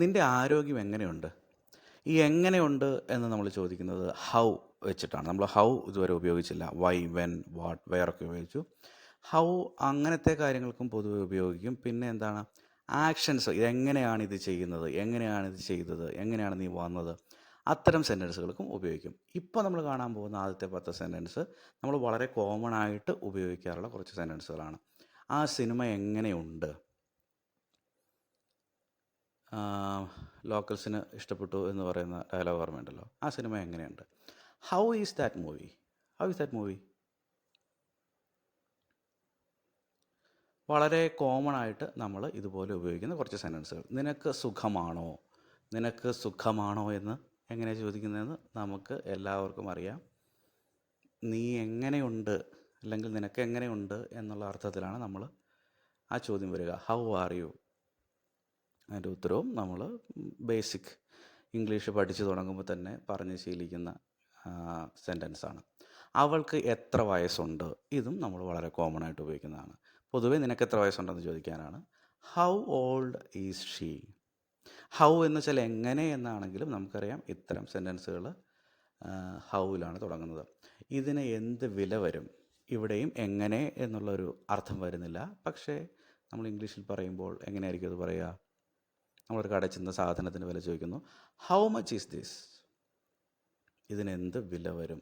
നിൻ്റെ ആരോഗ്യം എങ്ങനെയുണ്ട്? ഈ എങ്ങനെയുണ്ട് എന്ന് നമ്മൾ ചോദിക്കുന്നത് ഹൗ വെച്ചിട്ടാണ്. നമ്മൾ ഹൗ ഇതുവരെ ഉപയോഗിച്ചില്ല. വൈ, വെൻ, വാട്ട്, വെയർ ഒക്കെ ഉപയോഗിച്ചു. ഹൗ അങ്ങനത്തെ കാര്യങ്ങൾക്കും പൊതുവെ ഉപയോഗിക്കും. പിന്നെ എന്താണ്, ആക്ഷൻസ്, എങ്ങനെയാണ് ഇത് ചെയ്യുന്നത്, എങ്ങനെയാണ് ഇത് ചെയ്തത്, എങ്ങനെയാണ് നീ വന്നത്, അത്തരം സെൻറ്റൻസുകൾക്കും ഉപയോഗിക്കും. ഇപ്പോൾ നമ്മൾ കാണാൻ പോകുന്ന ആദ്യത്തെ 10 സെൻറ്റൻസ് നമ്മൾ വളരെ കോമൺ ആയിട്ട് ഉപയോഗിക്കാറുള്ള കുറച്ച് സെൻറ്റൻസുകളാണ്. ആ സിനിമ എങ്ങനെയുണ്ട്? ലോക്കൽസിന് ഇഷ്ടപ്പെട്ടു എന്ന് പറയുന്ന ഡയലോഗ് ഓർമ്മയുണ്ടല്ലോ. ആ സിനിമ എങ്ങനെയുണ്ട്? How is that movie? How is that movie? വളരെ കോമൺ ആയിട്ട് നമ്മൾ ഇതുപോലെ ഉപയോഗിക്കുന്ന കുറച്ച് സെൻറ്റൻസുകൾ. നിനക്ക് സുഖമാണോ? നിനക്ക് സുഖമാണോ എന്ന് എങ്ങനെ ചോദിക്കുന്നതെന്ന് നമുക്ക് എല്ലാവർക്കും അറിയാം. നീ എങ്ങനെയുണ്ട് അല്ലെങ്കിൽ നിനക്ക് എങ്ങനെയുണ്ട് എന്നുള്ള അർത്ഥത്തിലാണ് നമ്മൾ ആ ചോദ്യം വരിക. How are you? അതിൻ്റെ ഉത്തരവും നമ്മൾ ബേസിക് ഇംഗ്ലീഷ് പഠിച്ചു തുടങ്ങുമ്പോൾ തന്നെ പറഞ്ഞ് ശീലിക്കുന്ന സെൻറ്റൻസാണ്. അവൾക്ക് എത്ര വയസ്സുണ്ട്? ഇതും നമ്മൾ വളരെ കോമൺ ആയിട്ട് ഉപയോഗിക്കുന്നതാണ്. പൊതുവേ നിനക്ക് എത്ര വയസ്സുണ്ടെന്ന് ചോദിക്കാനാണ് how old is she. How എന്ന് വെച്ചാൽ എങ്ങനെ എന്നാണെങ്കിലും നമുക്കറിയാം ഇത്തരം സെൻറ്റൻസുകൾ ഹൗവിലാണ് തുടങ്ങുന്നത്. ഇതിന് എന്ത് വില വരും? ഇവിടെയും എങ്ങനെ എന്നുള്ളൊരു അർത്ഥം വരുന്നില്ല. പക്ഷേ നമ്മൾ ഇംഗ്ലീഷിൽ പറയുമ്പോൾ എങ്ങനെയായിരിക്കും അത് പറയുക? നമ്മളൊരു കടയിൽ ചെന്ന സാധനത്തിന് വില ചോദിക്കുന്നു. How much is this? ഇതിന് എന്ത് വില വരും?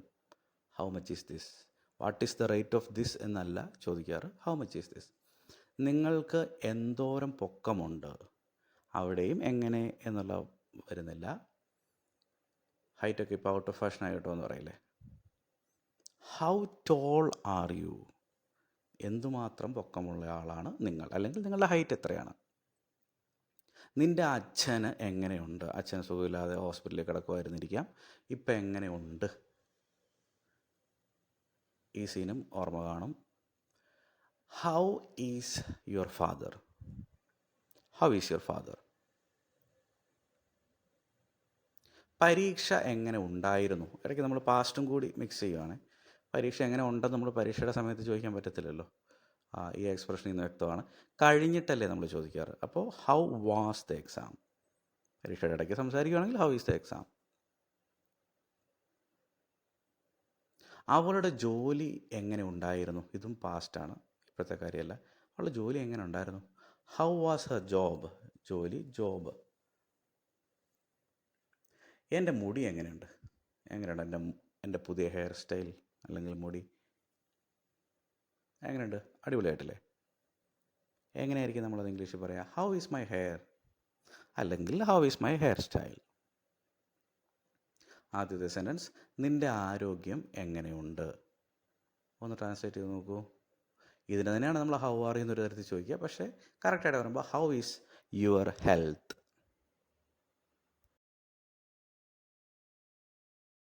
How much is this? What is the rate of this എന്നല്ല ചോദിക്കാറ്. How much is this? നിങ്ങൾക്ക് എന്തോരം പൊക്കമുണ്ട്? അവിടെയും എങ്ങനെ എന്നുള്ള വരുന്നില്ല. ഹൈറ്റൊക്കെ ഇപ്പോൾ ഔട്ട് ഓഫ് ഫാഷൻ ആയിട്ടോ എന്ന് പറയില്ലേ. How tall are you? എന്തുമാത്രം പൊക്കമുള്ള ആളാണ് നിങ്ങൾ, അല്ലെങ്കിൽ നിങ്ങളുടെ ഹൈറ്റ് എത്രയാണ്? നിൻ്റെ അച്ഛന് എങ്ങനെയുണ്ട്? അച്ഛന് സുഖമില്ലാതെ ഹോസ്പിറ്റലിൽ കിടക്കുമായിരുന്നിരിക്കാം. ഇപ്പം എങ്ങനെയുണ്ട്? ഈ സീനും ഓർമ്മ കാണും. How is your father? How is your father? പരീക്ഷ എങ്ങനെ ഉണ്ടായിരുന്നു? ഇടയ്ക്ക് നമ്മൾ പാസ്റ്റും കൂടി മിക്സ് ചെയ്യുവാണ്. പരീക്ഷ എങ്ങനെ ഉണ്ടെന്ന് നമ്മൾ പരീക്ഷയുടെ സമയത്ത് ചോദിക്കാൻ പറ്റത്തില്ലല്ലോ. ഈ എക്സ്പ്രഷനിൽ നിന്ന് വ്യക്തമാണ്. കഴിഞ്ഞിട്ടല്ലേ നമ്മൾ ചോദിക്കാറ്. അപ്പോൾ ഹൗ വാസ് ദ എക്സാം? പരീക്ഷയുടെ ഇടയ്ക്ക് സംസാരിക്കുകയാണെങ്കിൽ ഹൗ ഈസ് ദ എക്സാം? അവളുടെ ജോലി എങ്ങനെ ഉണ്ടായിരുന്നു? ഇതും പാസ്റ്റാണ്, ഇപ്പോഴത്തെ കാര്യമല്ല. അവളുടെ ജോലി എങ്ങനെ ഉണ്ടായിരുന്നു? How was Har job? ജോലി, ജോബ്. എൻ്റെ മുടി എങ്ങനെയുണ്ട്? എങ്ങനെയുണ്ട് എൻ്റെ പുതിയ ഹെയർ സ്റ്റൈൽ അല്ലെങ്കിൽ മുടി എങ്ങനെയുണ്ട്? അടിപൊളിയായിട്ടില്ലേ? എങ്ങനെയായിരിക്കും നമ്മളത് ഇംഗ്ലീഷിൽ പറയാം? How is my hair? അല്ലെങ്കിൽ how is my hair style? ആദ്യത്തെ സെൻറ്റൻസ്, നിൻ്റെ ആരോഗ്യം എങ്ങനെയുണ്ട്? ഒന്ന് ട്രാൻസ്ലേറ്റ് ചെയ്ത് നോക്കൂ. ഇതിന് തന്നെയാണ് നമ്മൾ ഹൗ ആർ എന്നൊരു തരത്തിൽ ചോദിക്കുക. പക്ഷേ കറക്റ്റായിട്ട് പറയുമ്പോൾ ഹൗ ഈസ് യുവർ ഹെൽത്ത്?